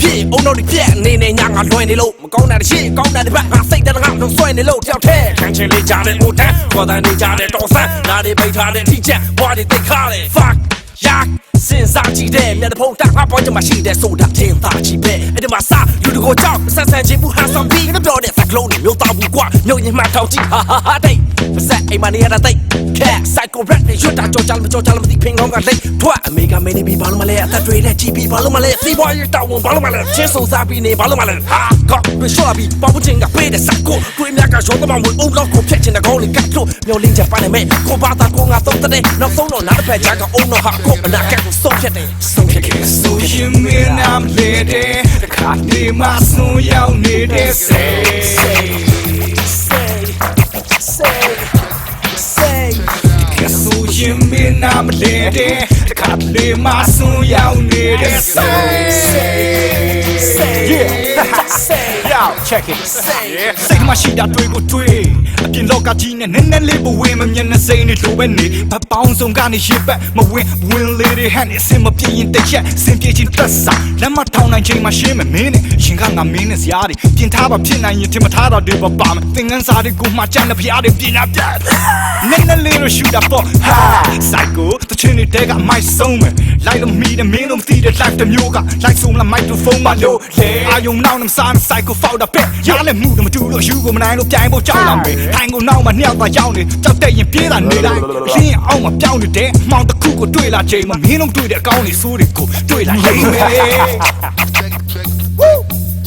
shit အုံတော့ဒီပြက်နေနေညငါလွှဲနေလို့မကောင်းတာshit ကောင်းတာဒီဘက်ငါစိတ်တငါလုံးဆွဲနေလို့တယောက်တည်းခံချင်လေးကြတဲ့ဟိုတန်းခေါ်တဲ့နေကြတဲ့တော်ဆန်းနားတွေပိတ်ထားတဲ့ထိချက်ဘွားတွေသိခါတယ် fuck yak စဉ်းစားကြည့်တဲ့မျက်နှာဖုံးတက်ငါပေါ်ချင်မှရှိတဲ့ဆိုတာချင်းသားချီပဲအဲ့ဒီမှာစာလူတကိုကြောက်ဆက်ဆန်ချင်းဘူးဟာဆောင်ပြီးတော့ပြောတဲ့စကလုံးတွေမျိုးသားဘူးကွာမျိုးရင်မှထောက်ကြည့်ဟာဟာဟာတိတ်ပါစက်အိမ်မနေရတဲ့တိတ် cat psycho rat နဲ့ရွတ်တာကြောကြမသိဖင်ကောင်းကလိတ်ထွက်အမေကမင်းနေပြီးဘာလို့မလဲအသက်တွေနဲ့ကြည့်ပြီးဘာလို့မလဲစီးပွားရေးတောင်းဝန်ဘာလို့မလဲချင်းစုံစားပြီးနေဘာလို့မလဲဟာကောဘယ်ရှော့ပြီးပေါပချင်းကပေးတဲ့စက်ကိုတွေးမြကရောတော့မှဝင်အုံတော့ကိုဖျက်ချင်တဲ့ကောင်းလေးကတ်လို့မျိုးလင်းချက်ပန်းနေမဲ့ကိုဘာသာကိုငါသုံးတဲ့နောက်ဆုံးတော့နားတစ်ဖက်ကြားကအုံတော့ဟာကိုအနာကတ်ကိုဆုံးဖြတ်တယ်ဆုံးဖြတ်ခဲ့ဆိုရင်မင်းနာမလဲတဲ့ခါနေမှဆုံးရောက်နေတဲ့ sayဆိုရင်မင်းနာမလဲတဲ့ခါနေမှဆုံးရောက်နေတဲ့ Yo, check it. စိတ်မရှိတာတွေးကိုတွေးအပြင်လောကကြီးနဲ့နည်းနည်းလေးဘဝင်မမျက်နှာစိမ့်နေလိုပဲနေဘပေါင်းဆုံးကနေရစ်ပတ်မဝင်လေးတွေဟန်နေစင်မပြင်းရင်တရက်စင်ပြေချင်းတက်စာလက်မထောင်နိုင်ချိန်မှာရှင်းမမင်းနဲ့ရှင်ကငါမင်းနဲ့စရာတွေပြင်ထားပါဖြစ်နိုင်ရင်ထင်မထားတာတွေပါမယ်သင်ငန်းစာတွေကိုမှကြံတဲ့ဖျားတွေပြင်ရပြနည်းနည်းလေးတော့ရှူတာပေါ့ဟာ psycho တချင်တွေကအမိုက်ဆုံးမယ်လိုက်လို့မီးတဲ့မင်းတို့မသိတဲ့ live တစ်မျိုးက like ဆုံးလာ microphone မလို့လေအာယုံနောက်နဲ့စား psycho ဖောက်တာပဲရလဲမှုတော့မတူလို့ယူကိုမနိုင်လို့ပြိုင်ဖို့ကြောက်လာမယ်ထိုင်ကိုနောက်မှနှစ်ယောက်သွားရောက်နေကြောက်တဲ့ရင်ပြေးတာနေတိုင်းရင်းအောင်မပြောင်းနေတဲ့မောင်တစ်ခုကိုတွေ့လာချိန်မှာမင်းတို့တွေ့တဲ့အကောင်းတွေဆိုးတွေကိုတွေ့လာလိမ့်မယ်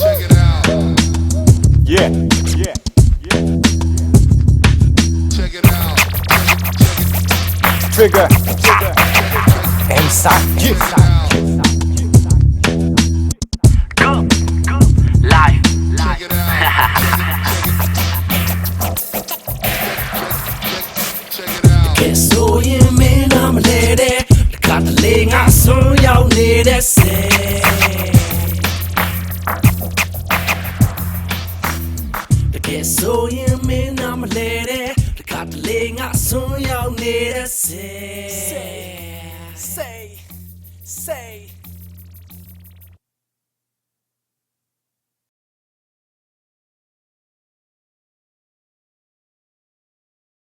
Check it out. Yeah. Check it out. Trigger. Inside. go live Check it out. Check it out. ကဲဆိုရင်မင်းနာမလဲတဲ့ခါတလေငါဆုံးရောက်နေတဲ့ say so you mean I'm a lady the got the ling I so you need to say